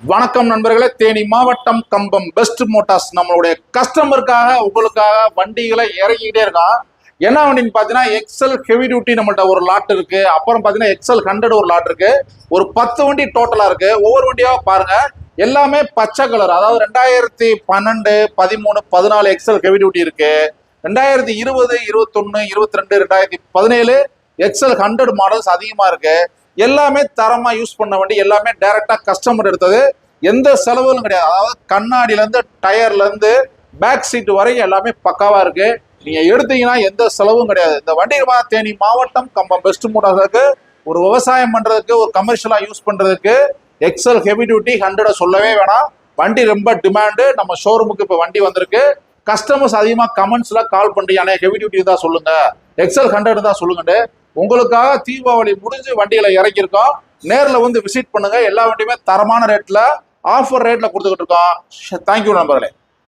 வணக்கம் நண்பர்களே, தேனி மாவட்டம் கம்பம் பெஸ்ட் மோட்டார்ஸ் நம்மளுடைய கஸ்டமருக்காக உங்களுக்காக வண்டிகளை இறக்கிக்கிட்டே இருக்கோம். என்ன வண்டின்னு பார்த்தீங்கன்னா எக்ஸல் ஹெவி டியூட்டி நம்மள்ட்ட ஒரு லாட் இருக்கு. அப்புறம் பார்த்தீங்கன்னா எக்ஸல் 100 ஒரு லாட் இருக்கு. ஒரு 10 வண்டி டோட்டலா இருக்கு. ஒவ்வொரு வண்டியாக பாருங்க, எல்லாமே பச்சை கலர். அதாவது 2012, 13, 14 எக்ஸல் ஹெவி டியூட்டி இருக்கு. 2020, 21, 22, 2017 எக்ஸல் 100 மாடல்ஸ் அதிகமா இருக்கு. எல்லாமே தரமா யூஸ் பண்ண வண்டி, எல்லாமே டைரக்டா கஸ்டமர் எடுத்தது. எந்த செலவும் கிடையாது. அதாவது கண்ணாடியில இருந்து டயர்ல இருந்து பேக் சீட் வரைக்கும் எல்லாமே பக்காவா இருக்கு. நீங்க எடுத்தீங்கன்னா எந்த செலவும் கிடையாது. இந்த வண்டி தேனி மாவட்டம் கம்பம் பெஸ்ட் மோட்டார்ஸுக்கு ஒரு விவசாயம் பண்றதுக்கு, ஒரு கமர்ஷியலா யூஸ் பண்றதுக்கு எக்ஸல் ஹெவி டியூட்டி 100 சொல்லவே வேணாம். வண்டி ரொம்ப டிமாண்டு. நம்ம ஷோரூமுக்கு இப்போ வண்டி வந்திருக்கு. கஸ்டமர்ஸ் அதிகமாக கமெண்ட்ஸ்ல கால் பண்றீங்க, ஹெவி டியூட்டி தான் சொல்லுங்க, எக்ஸல் 100 தான் சொல்லுங்க. உங்களுக்காக தீபாவளி முடிஞ்சு வண்டிகளை இறக்கியிருக்கோம். நேரில் வந்து விசிட் பண்ணுங்க. எல்லா வண்டியுமே தரமான ரேட்ல, ஆஃபர் ரேட்ல கொடுத்துக்கிட்டு இருக்கோம். தேங்க்யூ நண்பர்களே.